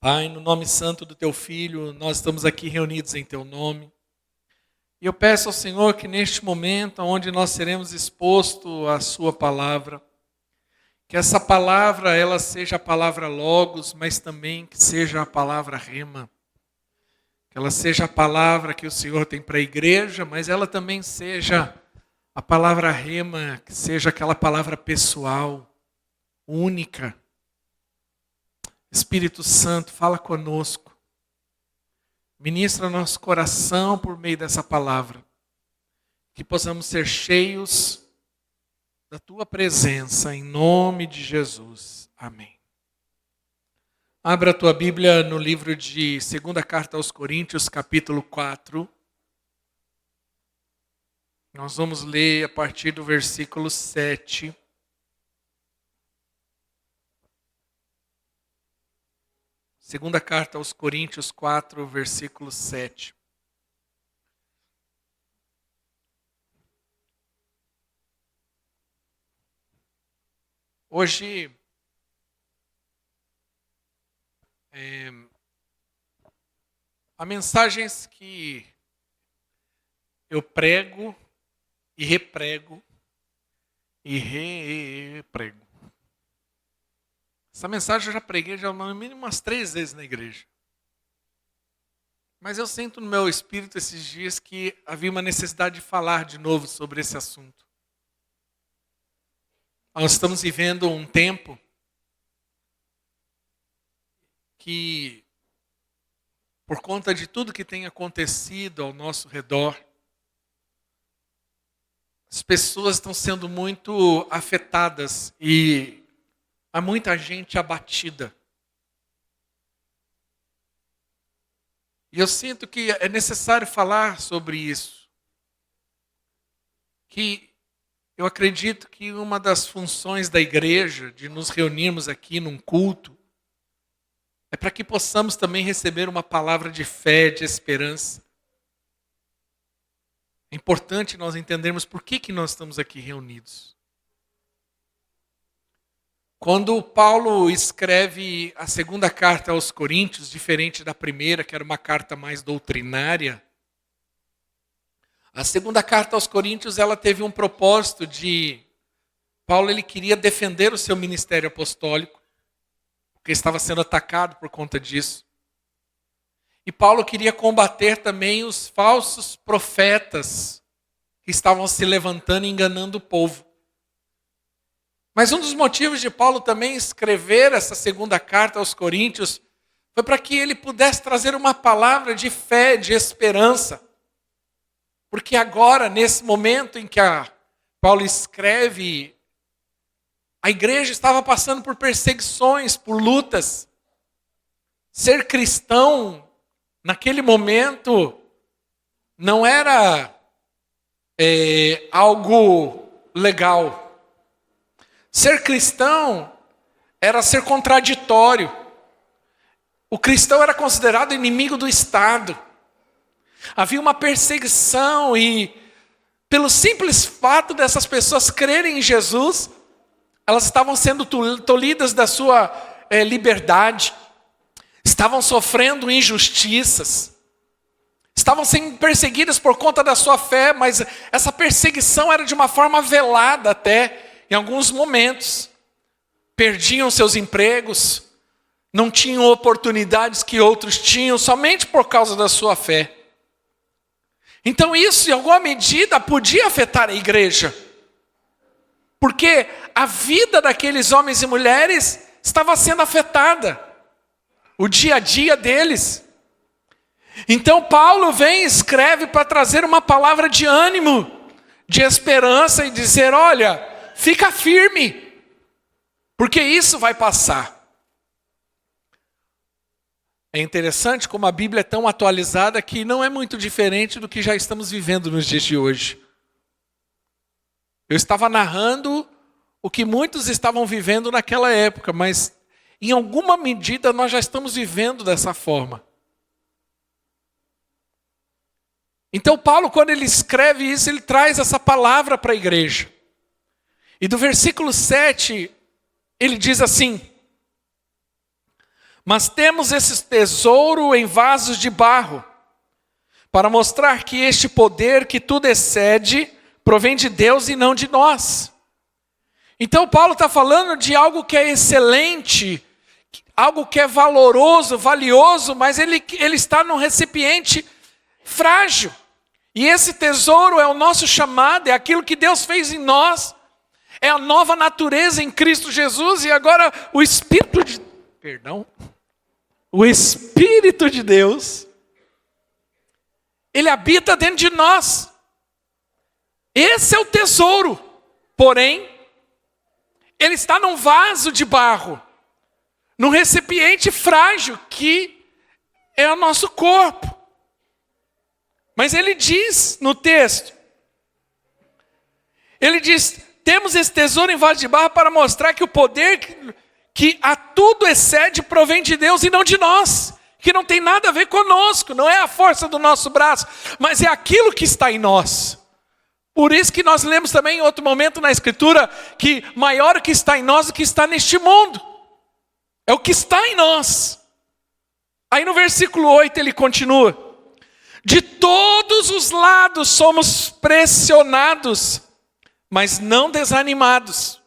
Pai, no nome santo do Teu Filho, nós estamos aqui reunidos em Teu nome. E eu peço ao Senhor que neste momento, onde nós seremos expostos à Sua palavra, que essa palavra, ela seja a palavra Logos, mas também que seja a palavra Rema. Que ela seja a palavra que o Senhor tem para a igreja, mas ela também seja a palavra Rema, que seja aquela palavra pessoal, única. Espírito Santo, fala conosco. Ministra nosso coração por meio dessa palavra. Que possamos ser cheios da Tua presença, em nome de Jesus. Amém. Abra a tua Bíblia no livro de 2ª Carta aos Coríntios, capítulo 4. Nós vamos ler a partir do versículo 7. Segunda Carta aos Coríntios 4, versículo 7. Hoje, há mensagens que eu prego e reprego e reprego. Essa mensagem eu já preguei no mínimo umas 3 vezes na igreja. Mas eu sinto no meu espírito esses dias que havia uma necessidade de falar de novo sobre esse assunto. Nós estamos vivendo um tempo que, por conta de tudo que tem acontecido ao nosso redor, as pessoas estão sendo muito afetadas e há muita gente abatida. E eu sinto que é necessário falar sobre isso. Que eu acredito que uma das funções da igreja, de nos reunirmos aqui num culto, é para que possamos também receber uma palavra de fé, de esperança. É importante nós entendermos por que nós estamos aqui reunidos. Quando Paulo escreve a 2ª carta aos Coríntios, diferente da primeira, que era uma carta mais doutrinária, a 2ª carta aos Coríntios ela teve um propósito de... Paulo ele queria defender o seu ministério apostólico, porque estava sendo atacado por conta disso. E Paulo queria combater também os falsos profetas que estavam se levantando e enganando o povo. Mas um dos motivos de Paulo também escrever essa 2ª carta aos Coríntios foi para que ele pudesse trazer uma palavra de fé, de esperança. Porque agora, nesse momento em que Paulo escreve, a igreja estava passando por perseguições, por lutas. Ser cristão, naquele momento, não era algo legal. Ser cristão era ser contraditório. O cristão era considerado inimigo do Estado. Havia uma perseguição e, pelo simples fato dessas pessoas crerem em Jesus, elas estavam sendo tolhidas da sua liberdade, estavam sofrendo injustiças, estavam sendo perseguidas por conta da sua fé, mas essa perseguição era de uma forma velada até. Em alguns momentos, perdiam seus empregos, não tinham oportunidades que outros tinham, somente por causa da sua fé. Então isso, em alguma medida, podia afetar a igreja. Porque a vida daqueles homens e mulheres estava sendo afetada. O dia a dia deles. Então Paulo vem e escreve para trazer uma palavra de ânimo, de esperança e dizer, olha... Fica firme, porque isso vai passar. É interessante como a Bíblia é tão atualizada que não é muito diferente do que já estamos vivendo nos dias de hoje. Eu estava narrando o que muitos estavam vivendo naquela época, mas em alguma medida nós já estamos vivendo dessa forma. Então Paulo, quando ele escreve isso, ele traz essa palavra para a igreja. E do versículo 7, ele diz assim: Mas temos esse tesouro em vasos de barro, para mostrar que este poder que tudo excede, provém de Deus e não de nós. Então Paulo está falando de algo que é excelente, algo que é valoroso, valioso, mas ele está num recipiente frágil. E esse tesouro é o nosso chamado, é aquilo que Deus fez em nós, é a nova natureza em Cristo Jesus, e agora o Espírito de Deus, ele habita dentro de nós. Esse é o tesouro, porém, ele está num vaso de barro, num recipiente frágil que é o nosso corpo. Mas ele diz no texto, ele diz, temos esse tesouro em vaso de barro para mostrar que o poder que a tudo excede provém de Deus e não de nós, que não tem nada a ver conosco, não é a força do nosso braço, mas é aquilo que está em nós. Por isso que nós lemos também em outro momento na Escritura, que maior o que está em nós do que está neste mundo. É o que está em nós. Aí no versículo 8 ele continua. De todos os lados somos pressionados, mas não desanimados.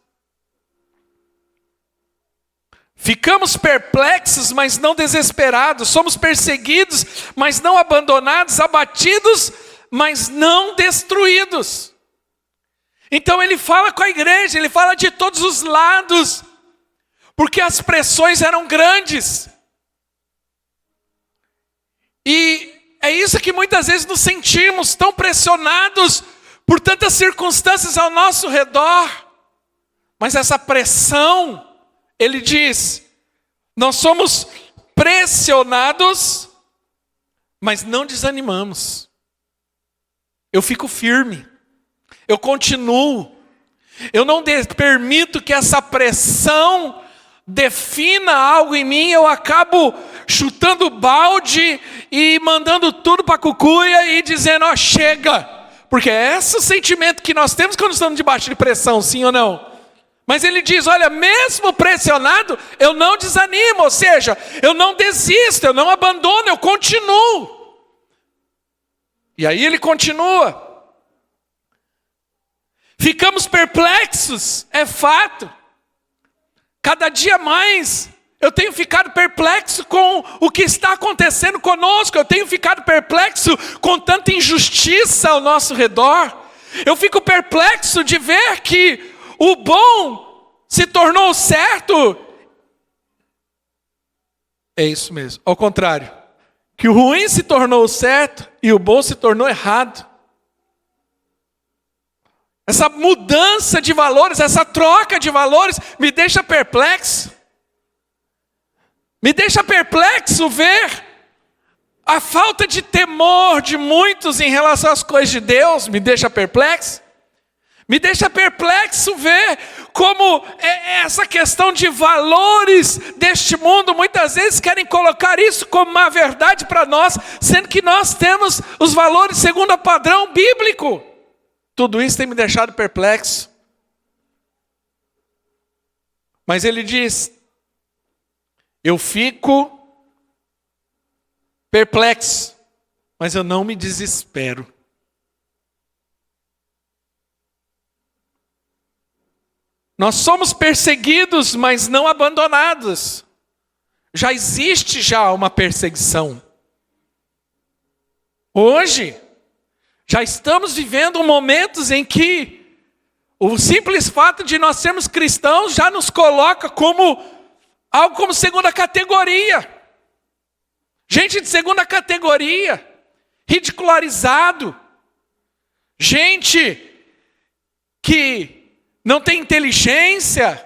Ficamos perplexos, mas não desesperados. Somos perseguidos, mas não abandonados. Abatidos, mas não destruídos. Então ele fala com a igreja, ele fala de todos os lados, porque as pressões eram grandes. E é isso que muitas vezes nos sentimos tão pressionados por tantas circunstâncias ao nosso redor. Mas essa pressão, ele diz, nós somos pressionados, mas não desanimamos. Eu fico firme, eu continuo, eu não permito que essa pressão defina algo em mim, eu acabo chutando balde e mandando tudo para a cucuia e dizendo, ó, chega. Porque é esse o sentimento que nós temos quando estamos debaixo de pressão, sim ou não? Mas ele diz, olha, mesmo pressionado, eu não desanimo, ou seja, eu não desisto, eu não abandono, eu continuo. E aí ele continua. Ficamos perplexos, é fato. Cada dia mais eu tenho ficado perplexo com o que está acontecendo conosco. Eu tenho ficado perplexo com tanta injustiça ao nosso redor. Eu fico perplexo de ver que o bom se tornou certo. É isso mesmo, ao contrário. Que o ruim se tornou certo e o bom se tornou errado. Essa mudança de valores, essa troca de valores me deixa perplexo. Me deixa perplexo ver a falta de temor de muitos em relação às coisas de Deus. Me deixa perplexo. Me deixa perplexo ver como essa questão de valores deste mundo, muitas vezes querem colocar isso como uma verdade para nós, sendo que nós temos os valores segundo o padrão bíblico. Tudo isso tem me deixado perplexo. Mas ele diz, eu fico perplexo, mas eu não me desespero. Nós somos perseguidos, mas não abandonados. Já existe uma perseguição. Hoje, já estamos vivendo momentos em que o simples fato de nós sermos cristãos já nos coloca como algo como segunda categoria. Gente de segunda categoria, ridicularizado. Gente que não tem inteligência.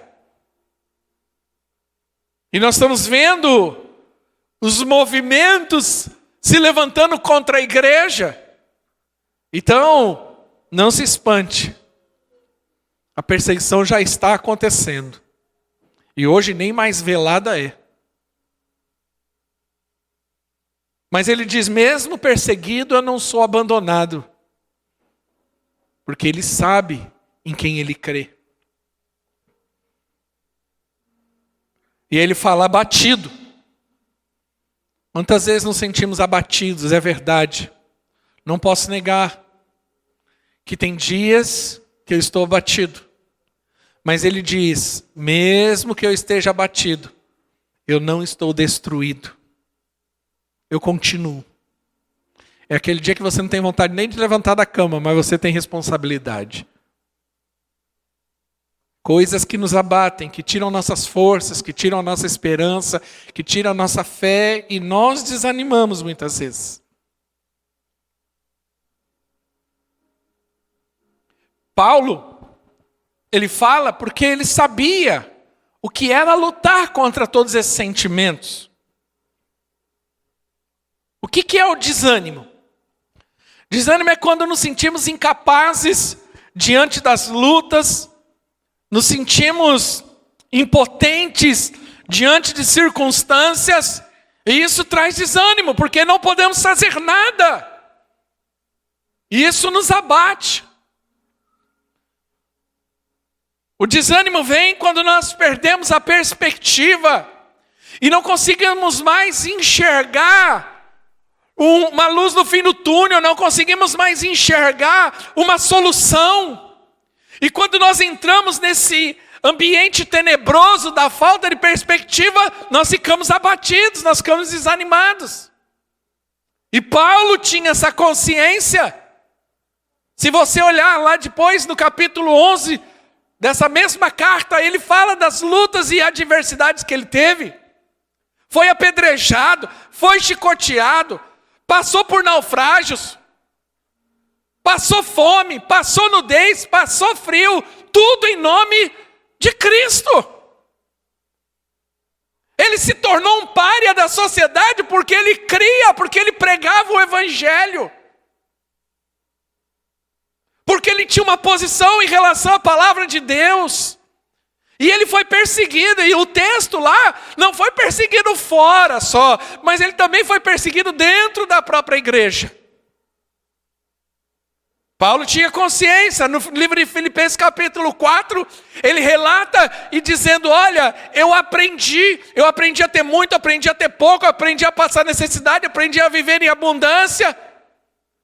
E nós estamos vendo os movimentos se levantando contra a igreja. Então, não se espante. A perseguição já está acontecendo. E hoje nem mais velada é. Mas ele diz, mesmo perseguido, eu não sou abandonado. Porque ele sabe em quem ele crê. E ele fala abatido. Quantas vezes nos sentimos abatidos, é verdade. Não posso negar que tem dias que eu estou abatido. Mas ele diz, mesmo que eu esteja abatido, eu não estou destruído. Eu continuo. É aquele dia que você não tem vontade nem de levantar da cama, mas você tem responsabilidade. Coisas que nos abatem, que tiram nossas forças, que tiram a nossa esperança, que tiram a nossa fé, e nós desanimamos muitas vezes. Paulo, ele fala porque ele sabia o que era lutar contra todos esses sentimentos. O que é o desânimo? Desânimo é quando nos sentimos incapazes diante das lutas, nos sentimos impotentes diante de circunstâncias, e isso traz desânimo, porque não podemos fazer nada. E isso nos abate. O desânimo vem quando nós perdemos a perspectiva e não conseguimos mais enxergar uma luz no fim do túnel, não conseguimos mais enxergar uma solução. E quando nós entramos nesse ambiente tenebroso da falta de perspectiva, nós ficamos abatidos, nós ficamos desanimados. E Paulo tinha essa consciência. Se você olhar lá depois no capítulo 11 dessa mesma carta, ele fala das lutas e adversidades que ele teve. Foi apedrejado, foi chicoteado, passou por naufrágios, passou fome, passou nudez, passou frio, tudo em nome de Cristo. Ele se tornou um pária da sociedade porque ele cria, porque ele pregava o evangelho. Porque ele tinha uma posição em relação à palavra de Deus. E ele foi perseguido, e o texto lá não foi perseguido fora só, mas ele também foi perseguido dentro da própria igreja. Paulo tinha consciência, no livro de Filipenses capítulo 4, ele relata e dizendo, olha, eu aprendi a ter muito, aprendi a ter pouco, aprendi a passar necessidade, aprendi a viver em abundância.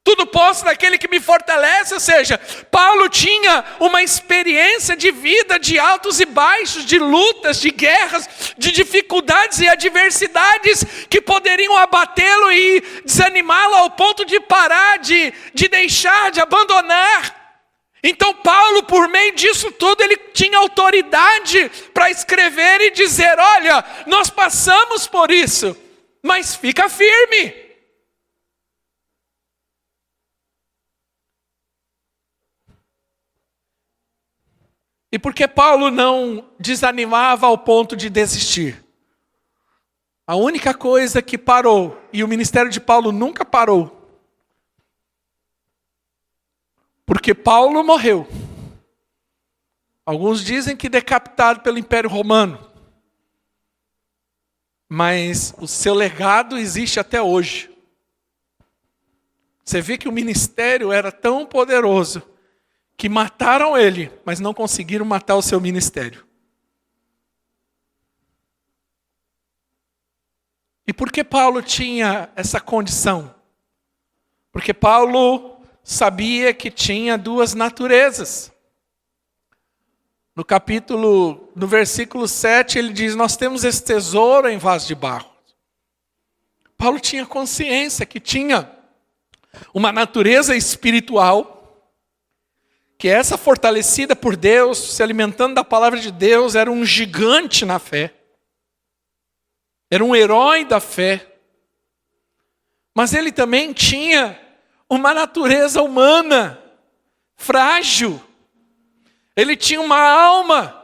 Tudo posso naquele que me fortalece, ou seja, Paulo tinha uma experiência de vida, de altos e baixos, de lutas, de guerras, de dificuldades e adversidades que poderiam abatê-lo e desanimá-lo ao ponto de parar, de deixar, de abandonar. Então Paulo, por meio disso tudo, ele tinha autoridade para escrever e dizer, olha, nós passamos por isso, mas fica firme. E por que Paulo não desanimava ao ponto de desistir? A única coisa que parou, e o ministério de Paulo nunca parou, porque Paulo morreu. Alguns dizem que decapitado pelo Império Romano. Mas o seu legado existe até hoje. Você vê que o ministério era tão poderoso que mataram ele, mas não conseguiram matar o seu ministério. E por que Paulo tinha essa condição? Porque Paulo sabia que tinha duas naturezas. No versículo 7, ele diz, nós temos esse tesouro em vaso de barro. Paulo tinha consciência que tinha uma natureza espiritual, que essa fortalecida por Deus, se alimentando da palavra de Deus, era um gigante na fé. Era um herói da fé. Mas ele também tinha uma natureza humana, frágil. Ele tinha uma alma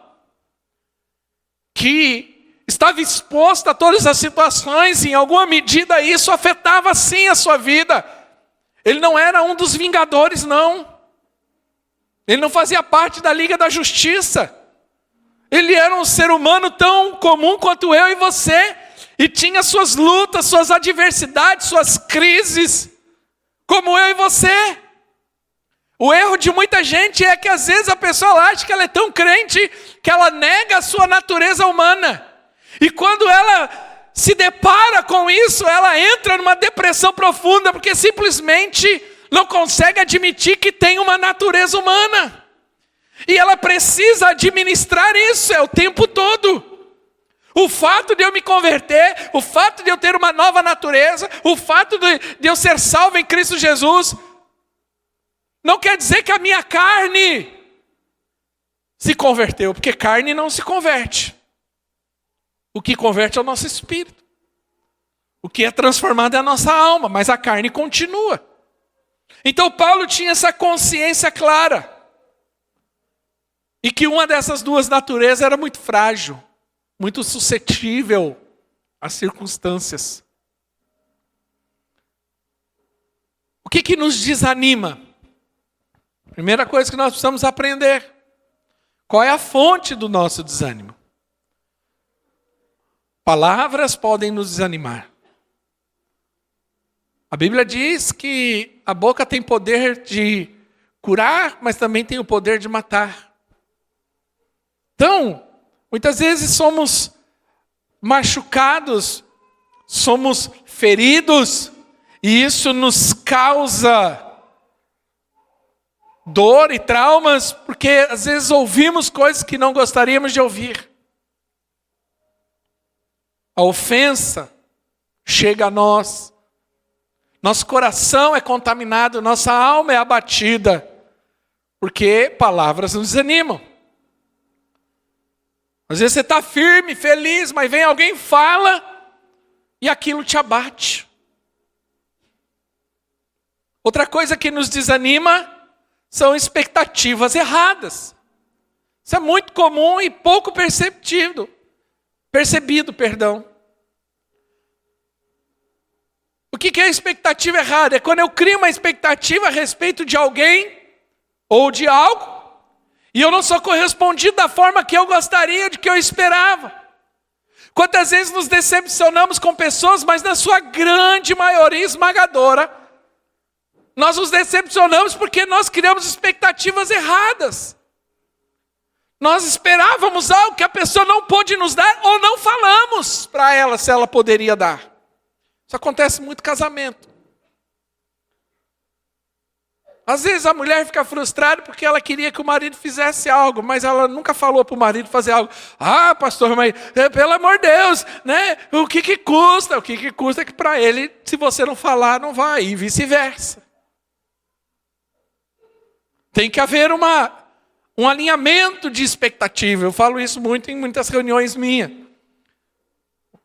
que estava exposta a todas as situações, e em alguma medida isso afetava sim a sua vida. Ele não era um dos vingadores, não. Ele não fazia parte da Liga da Justiça. Ele era um ser humano tão comum quanto eu e você. E tinha suas lutas, suas adversidades, suas crises, como eu e você. O erro de muita gente é que às vezes a pessoa acha que ela é tão crente que ela nega a sua natureza humana. E quando ela se depara com isso, ela entra numa depressão profunda, porque simplesmente não consegue admitir que tem uma natureza humana. E ela precisa administrar isso, o tempo todo. O fato de eu me converter, o fato de eu ter uma nova natureza, o fato de eu ser salvo em Cristo Jesus, não quer dizer que a minha carne se converteu, porque carne não se converte. O que converte é o nosso espírito. O que é transformado é a nossa alma, mas a carne continua. Então Paulo tinha essa consciência clara. E que uma dessas duas naturezas era muito frágil, muito suscetível às circunstâncias. O que nos desanima? Primeira coisa que nós precisamos aprender. Qual é a fonte do nosso desânimo? Palavras podem nos desanimar. A Bíblia diz que a boca tem poder de curar, mas também tem o poder de matar. Então, muitas vezes somos machucados, somos feridos, e isso nos causa dor e traumas, porque às vezes ouvimos coisas que não gostaríamos de ouvir. A ofensa chega a nós. Nosso coração é contaminado, nossa alma é abatida, porque palavras nos desanimam. Às vezes você está firme, feliz, mas vem alguém, fala, e aquilo te abate. Outra coisa que nos desanima são expectativas erradas. Isso é muito comum e pouco percebido. O que é expectativa errada? É quando eu crio uma expectativa a respeito de alguém ou de algo, e eu não sou correspondido da forma que eu gostaria, de que eu esperava. Quantas vezes nos decepcionamos com pessoas, mas na sua grande maioria esmagadora, nós nos decepcionamos porque nós criamos expectativas erradas. Nós esperávamos algo que a pessoa não pôde nos dar, ou não falamos para ela se ela poderia dar. Isso acontece muito em casamento. Às vezes a mulher fica frustrada porque ela queria que o marido fizesse algo, mas ela nunca falou para o marido fazer algo. Ah, pastor, mas pelo amor de Deus, né? O que custa? O que custa é que para ele, se você não falar, não vai, e vice-versa. Tem que haver um alinhamento de expectativa. Eu falo isso muito em muitas reuniões minhas.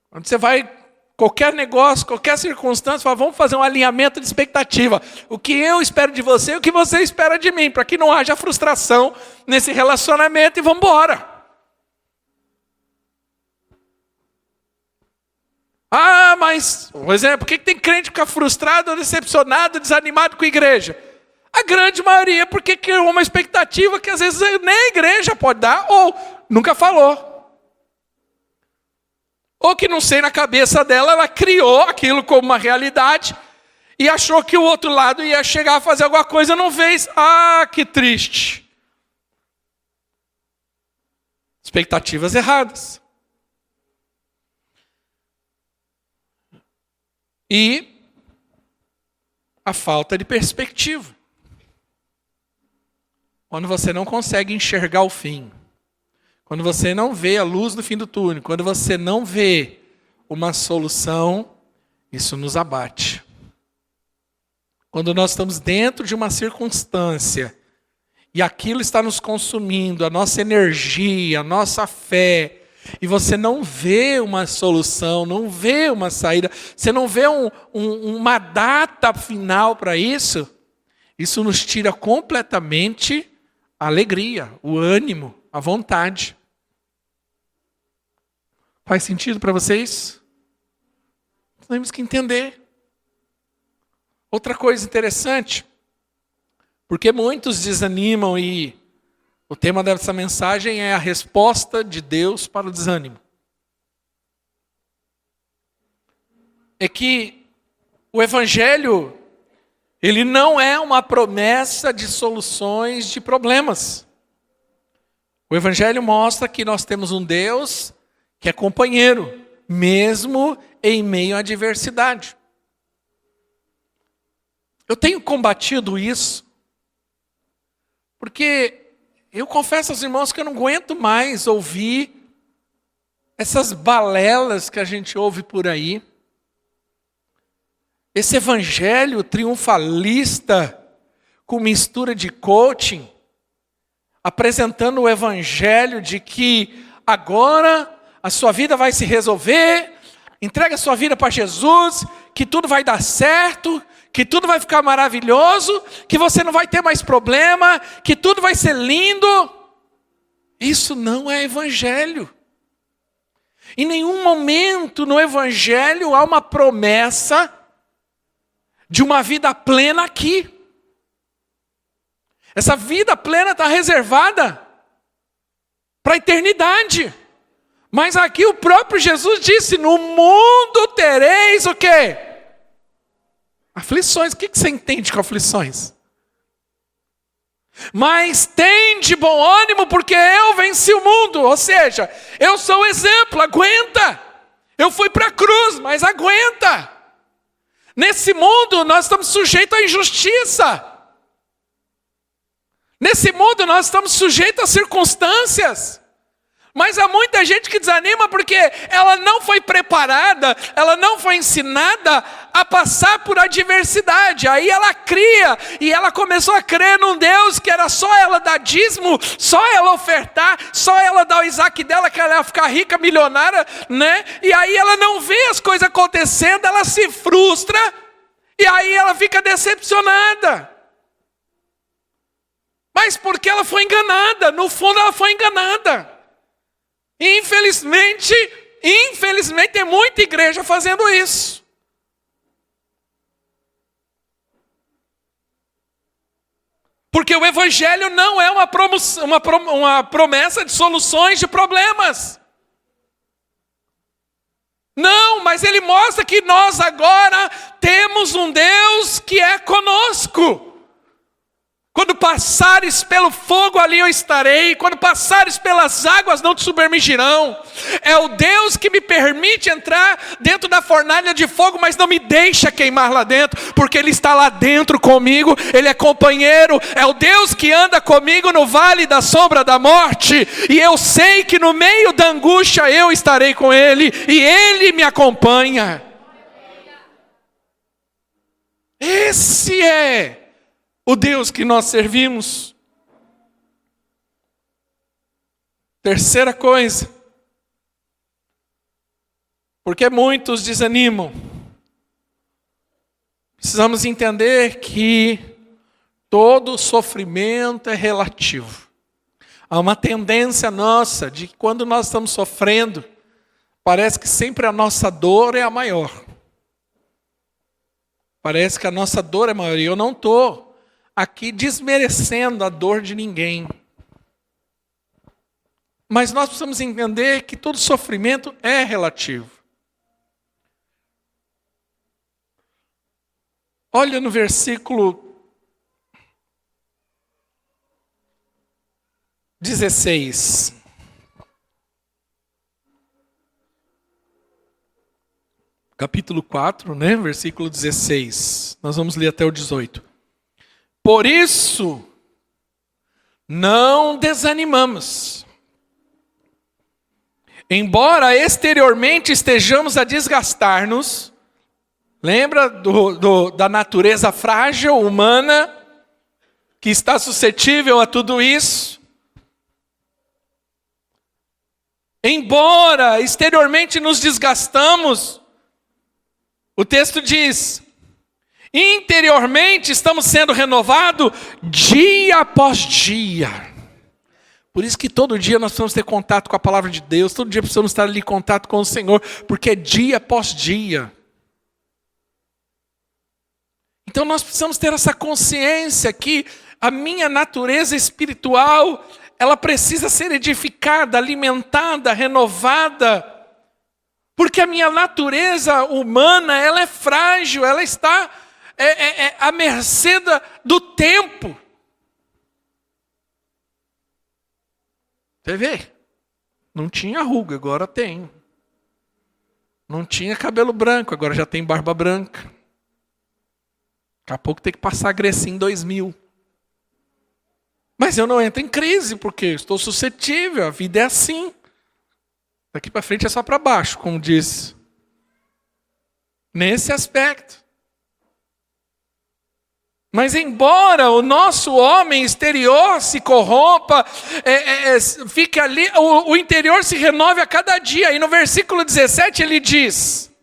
Quando você vai, qualquer negócio, qualquer circunstância, fala, vamos fazer um alinhamento de expectativa. O que eu espero de você e o que você espera de mim, para que não haja frustração nesse relacionamento, e vamos embora. Ah, mas, por exemplo, por que tem crente que fica frustrado, decepcionado, desanimado com a igreja? A grande maioria, porque criou uma expectativa que às vezes nem a igreja pode dar, ou nunca falou. Ou que não sei, na cabeça dela, ela criou aquilo como uma realidade e achou que o outro lado ia chegar a fazer alguma coisa e não fez. Ah, que triste. Expectativas erradas. E a falta de perspectiva. Quando você não consegue enxergar o fim. Quando você não vê a luz no fim do túnel. Quando você não vê uma solução, isso nos abate. Quando nós estamos dentro de uma circunstância e aquilo está nos consumindo, a nossa energia, a nossa fé, e você não vê uma solução, não vê uma saída, você não vê uma data final para isso, isso nos tira completamente a alegria, o ânimo, a vontade. Faz sentido para vocês? Temos que entender. Outra coisa interessante, porque muitos desanimam e o tema dessa mensagem é a resposta de Deus para o desânimo. É que o Evangelho, ele não é uma promessa de soluções de problemas. O Evangelho mostra que nós temos um Deus que é companheiro, mesmo em meio à adversidade. Eu tenho combatido isso, porque eu confesso aos irmãos que eu não aguento mais ouvir essas balelas que a gente ouve por aí. Esse evangelho triunfalista com mistura de coaching, apresentando o evangelho de que agora a sua vida vai se resolver, entrega a sua vida para Jesus, que tudo vai dar certo, que tudo vai ficar maravilhoso, que você não vai ter mais problema, que tudo vai ser lindo. Isso não é evangelho. Em nenhum momento no evangelho há uma promessa de uma vida plena aqui. Essa vida plena está reservada para a eternidade. Mas aqui o próprio Jesus disse, no mundo tereis o quê? Aflições. O que você entende com aflições? Mas tem de bom ânimo, porque eu venci o mundo. Ou seja, eu sou o exemplo, aguenta. Eu fui para a cruz, mas aguenta. Nesse mundo nós estamos sujeitos à injustiça. Nesse mundo nós estamos sujeitos a circunstâncias. Mas há muita gente que desanima porque ela não foi preparada, ela não foi ensinada a passar por adversidade. Aí ela cria e ela começou a crer num Deus que era só ela dar dízimo, só ela ofertar, só ela dar o Isaac dela que ela ia ficar rica, milionária, né? E aí ela não vê as coisas acontecendo, ela se frustra e aí ela fica decepcionada. Mas porque ela foi enganada, no fundo ela foi enganada. Infelizmente tem muita igreja fazendo isso. Porque o evangelho não é uma promessa de soluções de problemas. Não, mas ele mostra que nós agora temos um Deus que é conosco. Quando passares pelo fogo, ali eu estarei. Quando passares pelas águas, não te submergirão. É o Deus que me permite entrar dentro da fornalha de fogo, mas não me deixa queimar lá dentro, porque Ele está lá dentro comigo. Ele é companheiro. É o Deus que anda comigo no vale da sombra da morte. E eu sei que no meio da angústia eu estarei com Ele. E Ele me acompanha. Esse é o Deus que nós servimos. Terceira coisa, porque muitos desanimam. Precisamos entender que todo sofrimento é relativo. Há uma tendência nossa de que quando nós estamos sofrendo, parece que sempre a nossa dor é a maior. Parece que a nossa dor é maior. E eu não estou aqui desmerecendo a dor de ninguém. Mas nós precisamos entender que todo sofrimento é relativo. Olha no versículo 16. Capítulo 4, né? Versículo 16. Nós vamos ler até o 18. Por isso, não desanimamos. Embora exteriormente estejamos a desgastar-nos, lembra da natureza frágil, humana, que está suscetível a tudo isso? Embora exteriormente nos desgastamos, o texto diz, interiormente estamos sendo renovados dia após dia. Por isso que todo dia nós precisamos ter contato com a palavra de Deus, todo dia precisamos estar ali em contato com o Senhor, porque é dia após dia. Então nós precisamos ter essa consciência que a minha natureza espiritual, ela precisa ser edificada, alimentada, renovada. Porque a minha natureza humana, ela é frágil, ela está à mercê do tempo. Você vê? Não tinha ruga, agora tem. Não tinha cabelo branco, agora já tem barba branca. Daqui a pouco tem que passar a Grecinha em 2000. Mas eu não entro em crise, porque estou suscetível, a vida é assim. Daqui para frente é só para baixo, como diz. Nesse aspecto. Mas embora o nosso homem exterior se corrompa, fique ali, o interior se renove a cada dia. E no versículo 17 ele diz: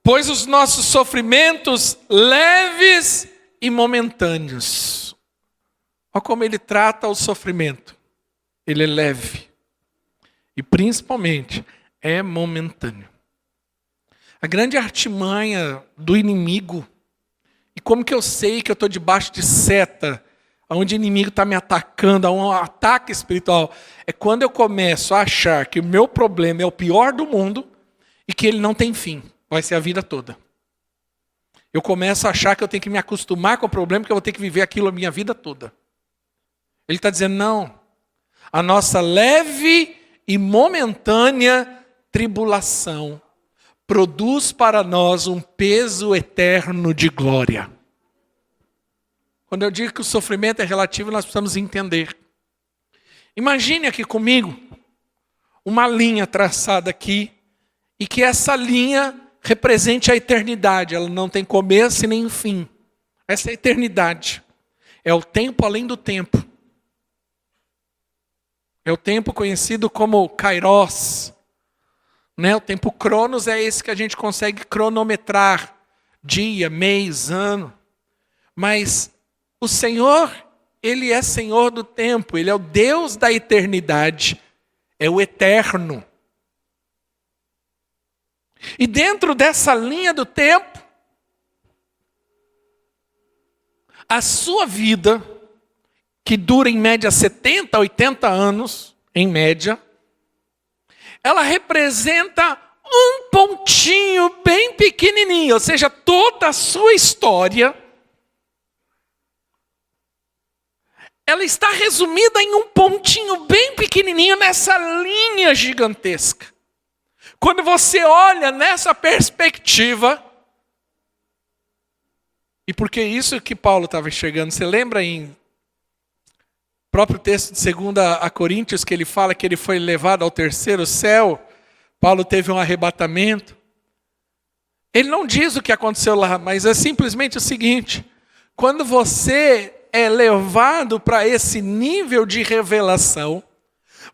pois os nossos sofrimentos leves e momentâneos. Olha como ele trata o sofrimento. Ele é leve. E principalmente é momentâneo. A grande artimanha do inimigo, e como que eu sei que eu estou debaixo de seta, onde o inimigo está me atacando, há um ataque espiritual, é quando eu começo a achar que o meu problema é o pior do mundo e que ele não tem fim, vai ser a vida toda. Eu começo a achar que eu tenho que me acostumar com o problema, que eu vou ter que viver aquilo a minha vida toda. Ele está dizendo, não, a nossa leve e momentânea tribulação produz para nós um peso eterno de glória. Quando eu digo que o sofrimento é relativo, nós precisamos entender. Imagine aqui comigo uma linha traçada aqui e que essa linha represente a eternidade. Ela não tem começo e nem fim. Essa é a eternidade. É o tempo além do tempo. É o tempo conhecido como Kairos. O tempo Cronos é esse que a gente consegue cronometrar. Dia, mês, ano. Mas o Senhor, Ele é Senhor do tempo. Ele é o Deus da eternidade. É o eterno. E dentro dessa linha do tempo, a sua vida, que dura em média 70, 80 anos, em média, ela representa um pontinho bem pequenininho, ou seja, toda a sua história, ela está resumida em um pontinho bem pequenininho nessa linha gigantesca. Quando você olha nessa perspectiva, e porque isso que Paulo estava enxergando, você lembra em próprio texto de 2 Coríntios, que ele fala que ele foi levado ao terceiro céu, Paulo teve um arrebatamento. Ele não diz o que aconteceu lá, mas é simplesmente o seguinte: quando você é levado para esse nível de revelação,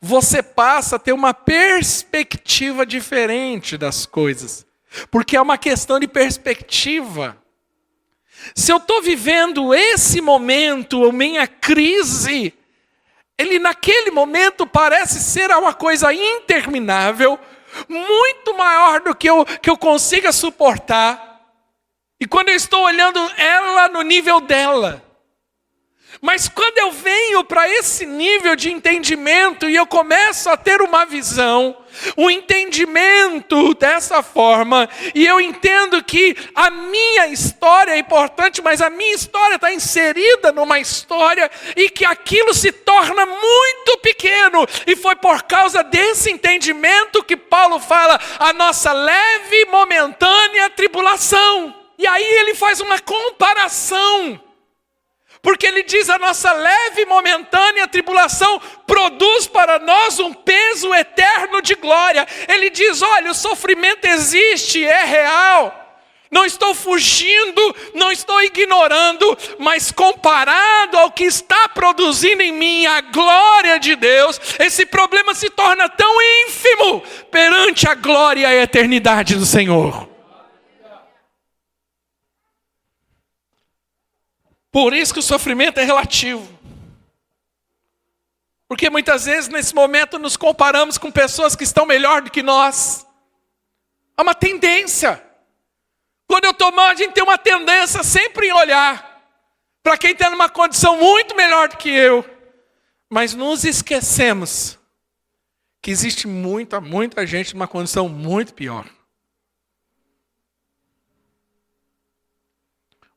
você passa a ter uma perspectiva diferente das coisas. Porque é uma questão de perspectiva. Se eu estou vivendo esse momento, a minha crise, ele naquele momento parece ser uma coisa interminável, muito maior do que eu consiga suportar. E quando eu estou olhando ela no nível dela. Mas quando eu venho para esse nível de entendimento e eu começo a ter uma visão, um entendimento dessa forma, e eu entendo que a minha história é importante, mas a minha história está inserida numa história e que aquilo se torna muito pequeno. E foi por causa desse entendimento que Paulo fala a nossa leve e momentânea tribulação. E aí ele faz uma comparação. Porque ele diz a nossa leve e momentânea tribulação produz para nós um peso eterno de glória. Ele diz, olha, o sofrimento existe, é real. Não estou fugindo, não estou ignorando, mas comparado ao que está produzindo em mim a glória de Deus, esse problema se torna tão ínfimo perante a glória e a eternidade do Senhor. Por isso que o sofrimento é relativo. Porque muitas vezes nesse momento nos comparamos com pessoas que estão melhor do que nós. Há uma tendência. Quando eu estou mal, a gente tem uma tendência sempre em olhar para quem está numa condição muito melhor do que eu. Mas nos esquecemos que existe muita gente numa condição muito pior.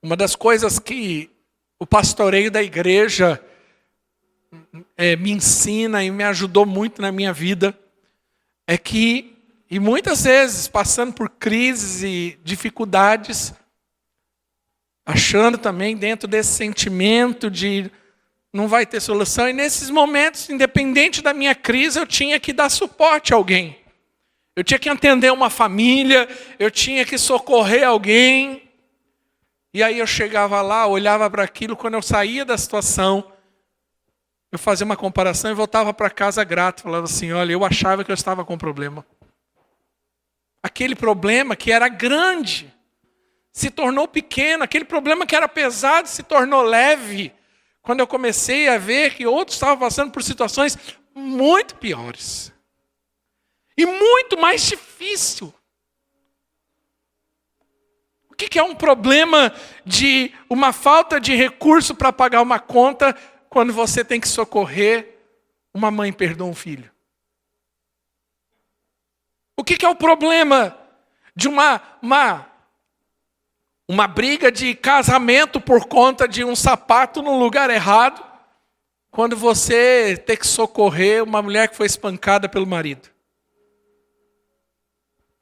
Uma das coisas que o pastoreio da igreja me ensina e me ajudou muito na minha vida é que, e muitas vezes passando por crises e dificuldades, achando também dentro desse sentimento de não vai ter solução, e nesses momentos, independente da minha crise, eu tinha que dar suporte a alguém. Eu tinha que atender uma família, eu tinha que socorrer alguém. E aí eu chegava lá, olhava para aquilo, quando eu saía da situação, eu fazia uma comparação e voltava para casa grato. Falava assim, olha, eu achava que eu estava com problema. Aquele problema que era grande se tornou pequeno. Aquele problema que era pesado se tornou leve. Quando eu comecei a ver que outros estavam passando por situações muito piores. E muito mais difícil. O que é um problema de uma falta de recurso para pagar uma conta quando você tem que socorrer uma mãe que perdeu um filho? O que é o problema de uma briga de casamento por conta de um sapato no lugar errado, quando você tem que socorrer uma mulher que foi espancada pelo marido?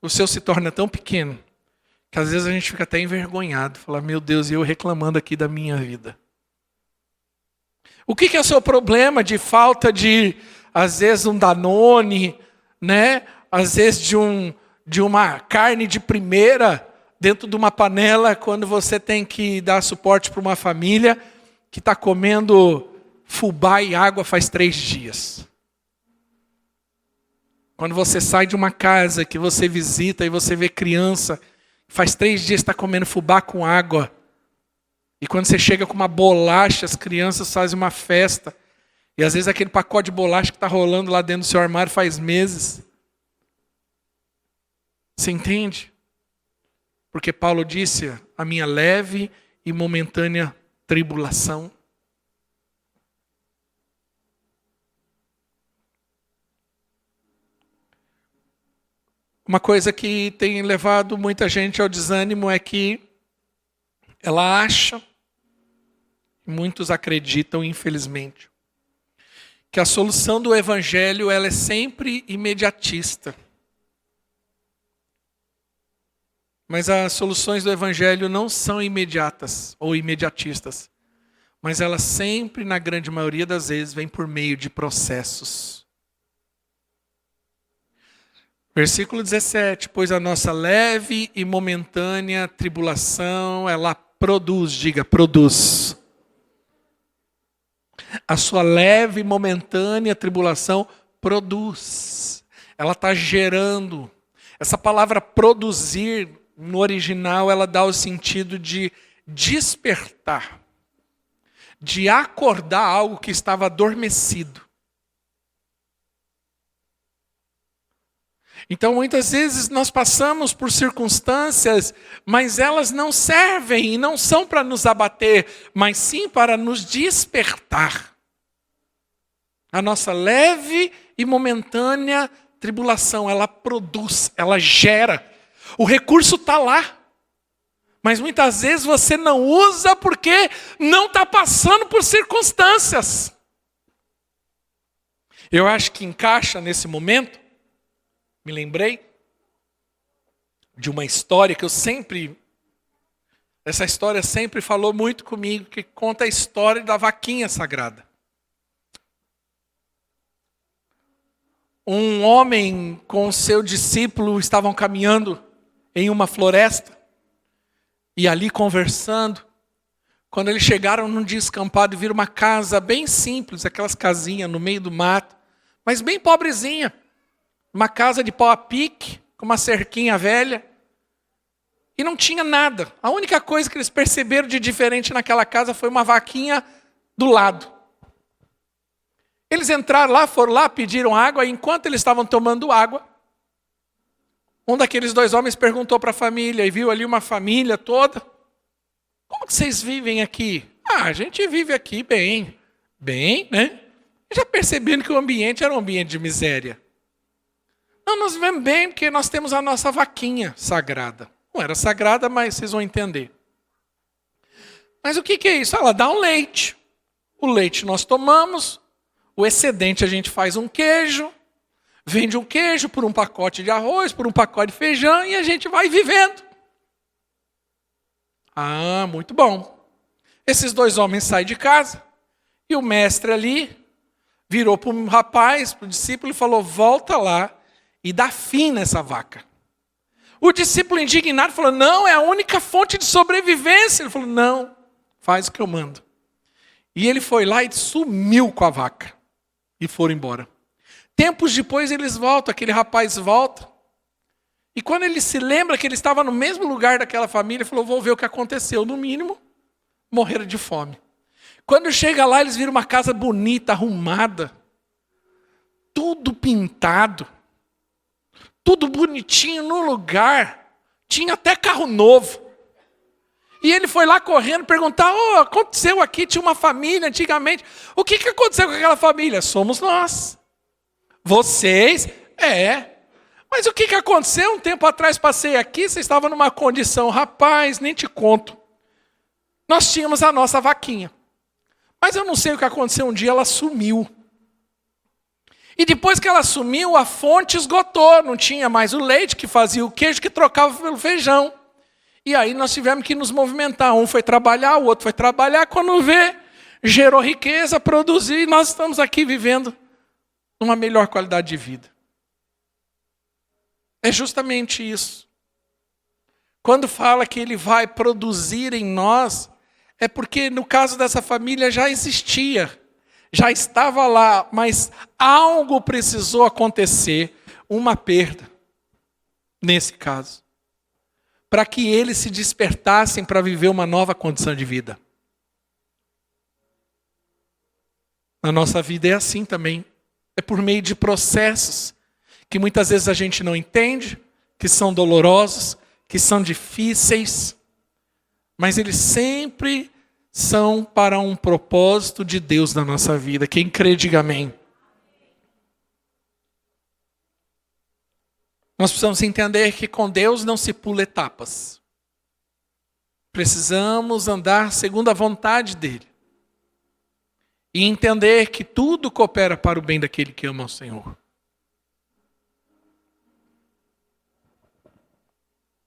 O seu se torna tão pequeno que às vezes a gente fica até envergonhado. Fala, meu Deus, e eu reclamando aqui da minha vida. O que é o seu problema de falta de, às vezes, um Danone, né? Às vezes de uma carne de primeira dentro de uma panela, quando você tem que dar suporte para uma família que está comendo fubá e água faz 3 dias. Quando você sai de uma casa que você visita e você vê criança, faz 3 dias que está comendo fubá com água. E quando você chega com uma bolacha, as crianças fazem uma festa. E às vezes aquele pacote de bolacha que está rolando lá dentro do seu armário faz meses. Você entende? Porque Paulo disse, a minha leve e momentânea tribulação. Uma coisa que tem levado muita gente ao desânimo é que ela acha, muitos acreditam, infelizmente, que a solução do evangelho ela é sempre imediatista. Mas as soluções do evangelho não são imediatas ou imediatistas. Mas elas sempre, na grande maioria das vezes, vêm por meio de processos. Versículo 17, pois a nossa leve e momentânea tribulação, ela produz, diga, produz. A sua leve e momentânea tribulação produz. Ela está gerando. Essa palavra produzir, no original, ela dá o sentido de despertar. De acordar algo que estava adormecido. Então, muitas vezes nós passamos por circunstâncias, mas elas não servem e não são para nos abater, mas sim para nos despertar. A nossa leve e momentânea tribulação, ela produz, ela gera. O recurso está lá, mas muitas vezes você não usa porque não está passando por circunstâncias. Eu acho que encaixa nesse momento. Me lembrei de uma história que essa história sempre falou muito comigo, que conta a história da vaquinha sagrada. Um homem com seu discípulo estavam caminhando em uma floresta e ali conversando. Quando eles chegaram num descampado e viram uma casa bem simples, aquelas casinhas no meio do mato, mas bem pobrezinha. Uma casa de pau a pique, com uma cerquinha velha. E não tinha nada. A única coisa que eles perceberam de diferente naquela casa foi uma vaquinha do lado. Eles entraram lá, foram lá, pediram água, e enquanto eles estavam tomando água, um daqueles 2 homens perguntou para a família, e viu ali uma família toda. Como que vocês vivem aqui? A gente vive aqui bem. Bem, né? Já percebendo que o ambiente era um ambiente de miséria. Não, nós vivemos bem porque nós temos a nossa vaquinha sagrada. Não era sagrada, mas vocês vão entender. Mas o que é isso? Ela dá um leite. O leite nós tomamos, O excedente a gente faz um queijo, vende um queijo por um pacote de arroz, por um pacote de feijão e a gente vai vivendo. Ah, muito bom. Esses dois homens saem de casa e o mestre ali virou para um rapaz, para o discípulo e falou, volta lá e dá fim nessa vaca. O discípulo indignado falou, não, é a única fonte de sobrevivência. Ele falou, não, faz o que eu mando. E ele foi lá e sumiu com a vaca. E foram embora. Tempos depois eles voltam, aquele rapaz volta. E quando ele se lembra que ele estava no mesmo lugar daquela família, ele falou, vou ver o que aconteceu. No mínimo, morreram de fome. Quando chega lá, eles viram uma casa bonita, arrumada. Tudo pintado. Tudo bonitinho no lugar. Tinha até carro novo. E ele foi lá correndo perguntar, aconteceu aqui, tinha uma família antigamente. O que aconteceu com aquela família? Somos nós. Vocês? Mas o que aconteceu? Um tempo atrás passei aqui, você estava numa condição, rapaz, nem te conto. Nós tínhamos a nossa vaquinha. Mas eu não sei o que aconteceu, um dia ela sumiu. E depois que ela sumiu, a fonte esgotou, não tinha mais o leite que fazia o queijo que trocava pelo feijão. E aí nós tivemos que nos movimentar. Um foi trabalhar, o outro foi trabalhar. Quando vê, gerou riqueza, produziu e nós estamos aqui vivendo uma melhor qualidade de vida. É justamente isso. Quando fala que ele vai produzir em nós, é porque no caso dessa família já existia. Já estava lá, mas algo precisou acontecer, uma perda, nesse caso, para que eles se despertassem para viver uma nova condição de vida. Na nossa vida é assim também, é por meio de processos que muitas vezes a gente não entende, que são dolorosos, que são difíceis, mas eles sempre são para um propósito de Deus na nossa vida. Quem crê, diga amém. Nós precisamos entender que com Deus não se pula etapas. Precisamos andar segundo a vontade dEle. E entender que tudo coopera para o bem daquele que ama o Senhor.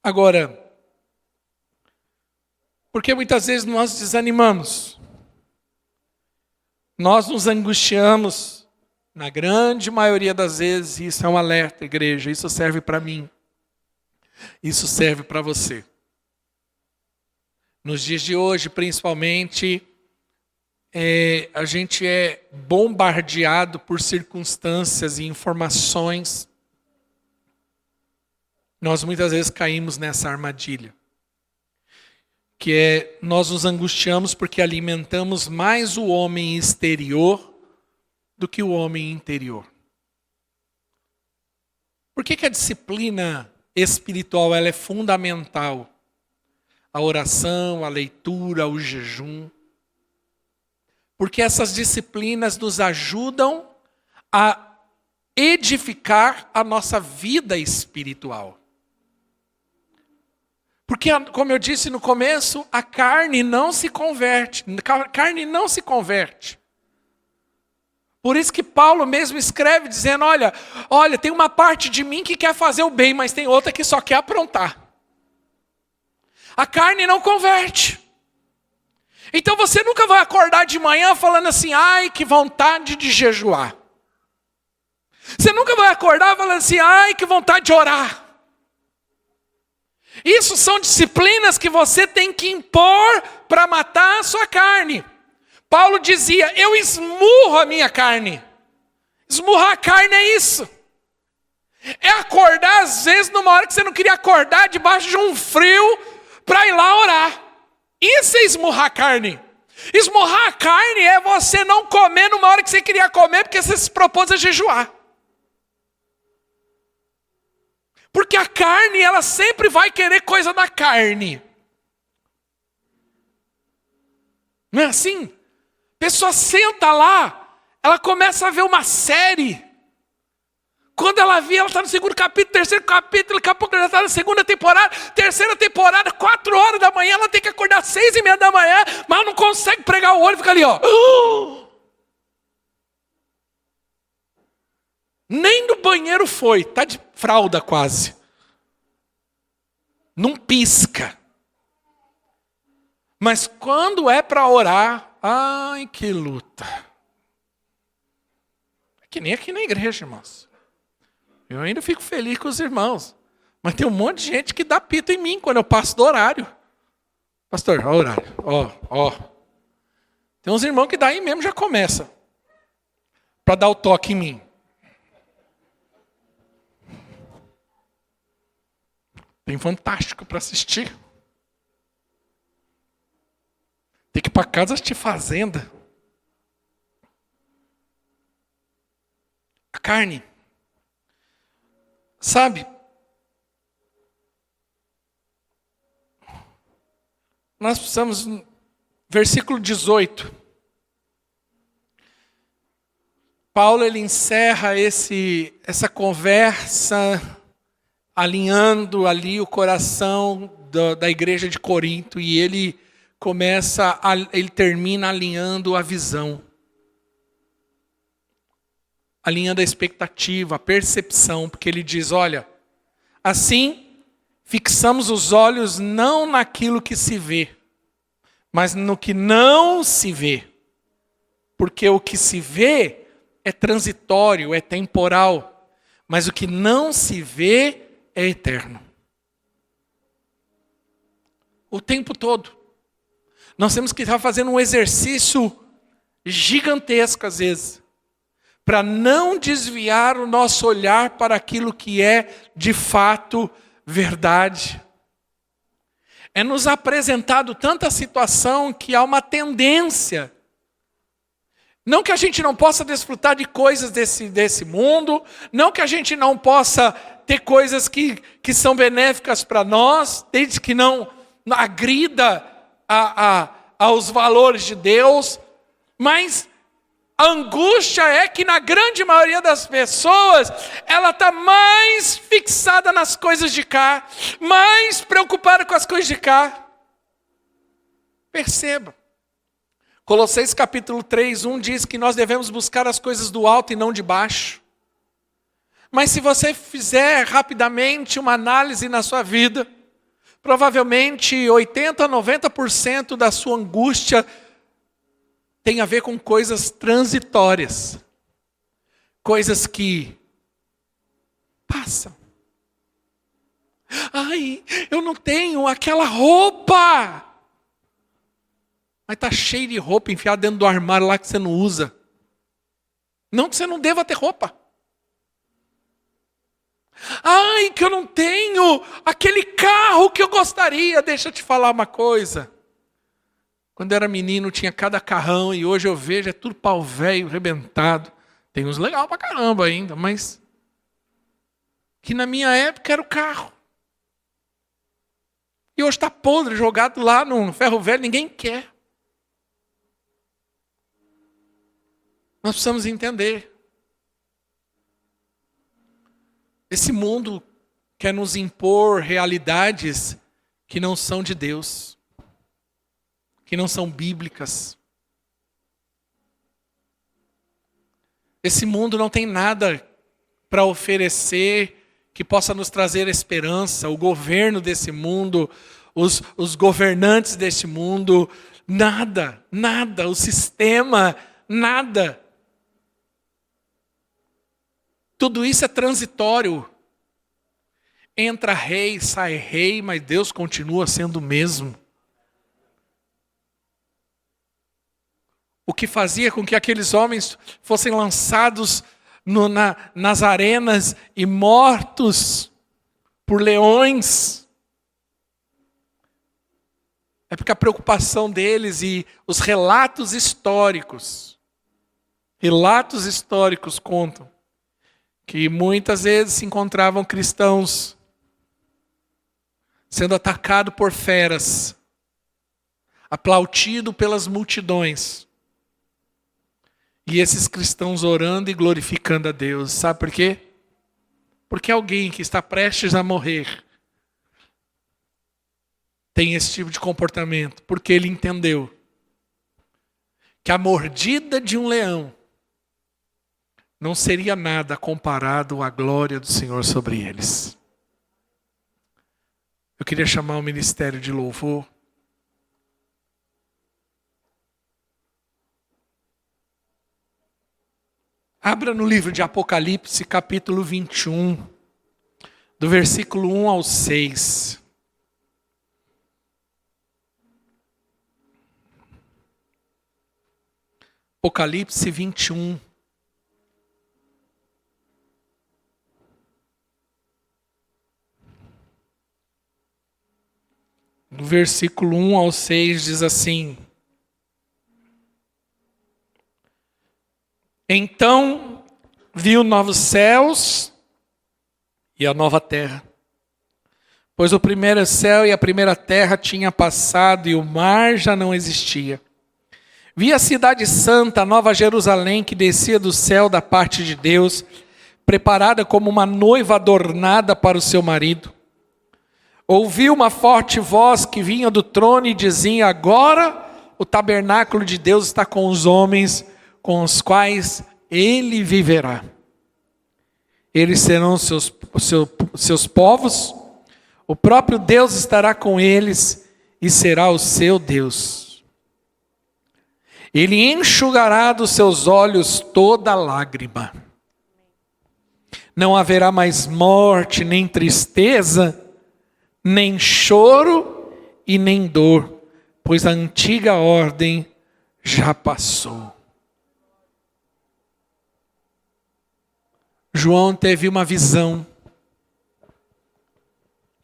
Agora, porque muitas vezes nós desanimamos. Nós nos angustiamos, na grande maioria das vezes, e isso é um alerta, igreja, isso serve para mim. Isso serve para você. Nos dias de hoje, principalmente, a gente é bombardeado por circunstâncias e informações. Nós muitas vezes caímos nessa armadilha. Que é, nós nos angustiamos porque alimentamos mais o homem exterior do que o homem interior. Por que a disciplina espiritual ela é fundamental? A oração, a leitura, o jejum. Porque essas disciplinas nos ajudam a edificar a nossa vida espiritual. Porque, como eu disse no começo, a carne não se converte. A carne não se converte. Por isso que Paulo mesmo escreve dizendo, olha, tem uma parte de mim que quer fazer o bem, mas tem outra que só quer aprontar. A carne não converte. Então você nunca vai acordar de manhã falando assim, ai, que vontade de jejuar. Você nunca vai acordar falando assim, ai, que vontade de orar. Isso são disciplinas que você tem que impor para matar a sua carne. Paulo dizia, eu esmurro a minha carne. Esmurrar a carne é isso. É acordar às vezes numa hora que você não queria acordar, debaixo de um frio, para ir lá orar. Isso é esmurrar a carne. Esmurrar a carne é você não comer numa hora que você queria comer, porque você se propôs a jejuar. Porque a carne, ela sempre vai querer coisa da carne. Não é assim? A pessoa senta lá, ela começa a ver uma série. Quando ela vê, ela está no segundo capítulo, terceiro capítulo, daqui a pouco ela está na segunda temporada, terceira temporada, 4 horas da manhã, ela tem que acordar 6:30 da manhã, mas ela não consegue pregar o olho e fica ali, ó. Nem no banheiro foi, está de fralda quase. Não pisca. Mas quando é para orar, ai que luta. É que nem aqui na igreja, irmãos. Eu ainda fico feliz com os irmãos. Mas tem um monte de gente que dá pito em mim quando eu passo do horário. Pastor, olha o horário. Ó. Tem uns irmãos que daí mesmo já começa. Para dar o toque em mim. Tem fantástico para assistir. Tem que ir para casa assistir Fazenda. A carne. Sabe? Nós precisamos, versículo 18. Paulo ele encerra essa conversa alinhando ali o coração da igreja de Corinto e ele termina alinhando a visão. Alinhando a expectativa, a percepção, porque ele diz, olha, assim fixamos os olhos não naquilo que se vê, mas no que não se vê. Porque o que se vê é transitório, é temporal, mas o que não se vê é eterno. O tempo todo. Nós temos que estar fazendo um exercício gigantesco às vezes, para não desviar o nosso olhar para aquilo que é de fato verdade. É nos apresentado tanta situação que há uma tendência. Não que a gente não possa desfrutar de coisas desse mundo, não que a gente não possa ter coisas que são benéficas para nós, desde que não agrida aos valores de Deus, mas a angústia é que na grande maioria das pessoas, ela está mais fixada nas coisas de cá, mais preocupada com as coisas de cá. Perceba. Colossenses capítulo 3:1 diz que nós devemos buscar as coisas do alto e não de baixo. Mas se você fizer rapidamente uma análise na sua vida, provavelmente 80% a 90% da sua angústia tem a ver com coisas transitórias. Coisas que passam. Ai, eu não tenho aquela roupa. Mas está cheio de roupa enfiada dentro do armário lá que você não usa. Não que você não deva ter roupa. Ai, que eu não tenho aquele carro que eu gostaria. Deixa eu te falar uma coisa. Quando eu era menino tinha cada carrão e hoje eu vejo é tudo pau velho, rebentado. Tem uns legal pra caramba ainda, mas que na minha época era o carro. E hoje está podre, jogado lá no ferro velho, ninguém quer. Nós precisamos entender. Esse mundo quer nos impor realidades que não são de Deus. Que não são bíblicas. Esse mundo não tem nada para oferecer que possa nos trazer esperança. O governo desse mundo, os governantes desse mundo, nada. O sistema, nada. Tudo isso é transitório. Entra rei, sai rei, mas Deus continua sendo o mesmo. O que fazia com que aqueles homens fossem lançados nas arenas e mortos por leões. É porque a preocupação deles e os relatos históricos contam que muitas vezes se encontravam cristãos sendo atacados por feras, aplaudido pelas multidões. E esses cristãos orando e glorificando a Deus. Sabe por quê? Porque alguém que está prestes a morrer tem esse tipo de comportamento. Porque ele entendeu que a mordida de um leão não seria nada comparado à glória do Senhor sobre eles. Eu queria chamar o ministério de louvor. Abra no livro de Apocalipse, capítulo 21, do versículo 1 ao 6. Apocalipse 21. Do versículo 1 ao 6 diz assim: Então viu novos céus e a nova terra, pois o primeiro céu e a primeira terra tinham passado e o mar já não existia. Vi a cidade santa, a nova Jerusalém, que descia do céu da parte de Deus, preparada como uma noiva adornada para o seu marido. Ouvi uma forte voz que vinha do trono e dizia: agora o tabernáculo de Deus está com os homens, com os quais ele viverá. Eles serão seus povos, o próprio Deus estará com eles e será o seu Deus. Ele enxugará dos seus olhos toda lágrima. Não haverá mais morte, nem tristeza, nem choro e nem dor, pois a antiga ordem já passou. João teve uma visão.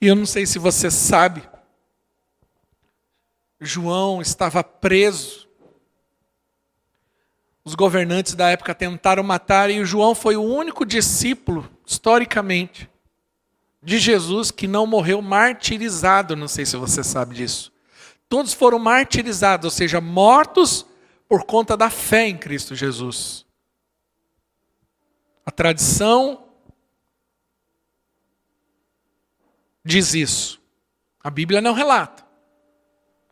E eu não sei se você sabe, João estava preso. Os governantes da época tentaram matar, e João foi o único discípulo, historicamente, de Jesus que não morreu martirizado. Não sei se você sabe disso. Todos foram martirizados, ou seja, mortos por conta da fé em Cristo Jesus. A tradição diz isso. A Bíblia não relata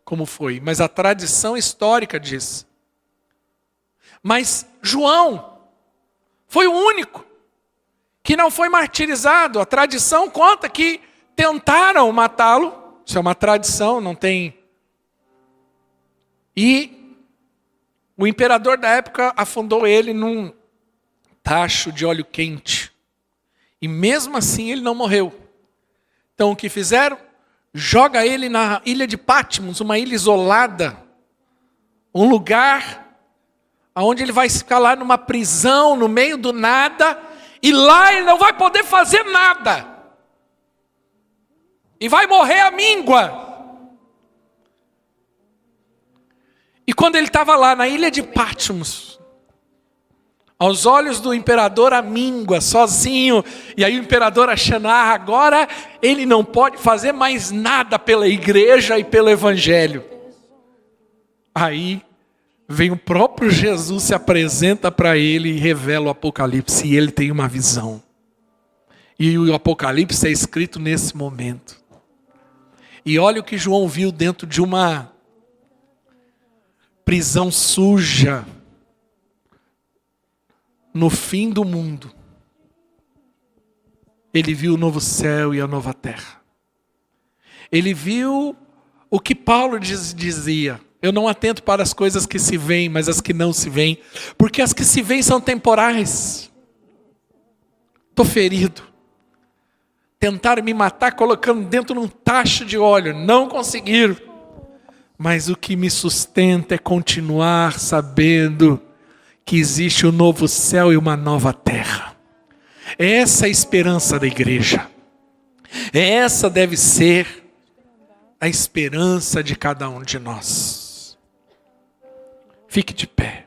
como foi, mas a tradição histórica diz. Mas João foi o único que não foi martirizado. A tradição conta que tentaram matá-lo. Isso é uma tradição, não tem. E o imperador da época afundou ele num tacho de óleo quente. E mesmo assim ele não morreu. Então o que fizeram? Joga ele na ilha de Patmos, uma ilha isolada. Um lugar onde ele vai ficar lá numa prisão, no meio do nada. E lá ele não vai poder fazer nada. E vai morrer à míngua. E quando ele estava lá na ilha de Patmos, aos olhos do imperador à míngua, sozinho, e aí o imperador achando, agora ele não pode fazer mais nada pela igreja e pelo evangelho. Aí vem o próprio Jesus, se apresenta para ele e revela o Apocalipse. E ele tem uma visão. E o Apocalipse é escrito nesse momento. E olha o que João viu dentro de uma prisão suja. No fim do mundo. Ele viu o novo céu e a nova terra. Ele viu o que Paulo dizia. Eu não atento para as coisas que se veem, mas as que não se veem. Porque as que se veem são temporais. Estou ferido. Tentaram me matar colocando dentro de um tacho de óleo. Não conseguiram. Mas o que me sustenta é continuar sabendo que existe um novo céu e uma nova terra. Essa é a esperança da igreja. Essa deve ser a esperança de cada um de nós. Fique de pé.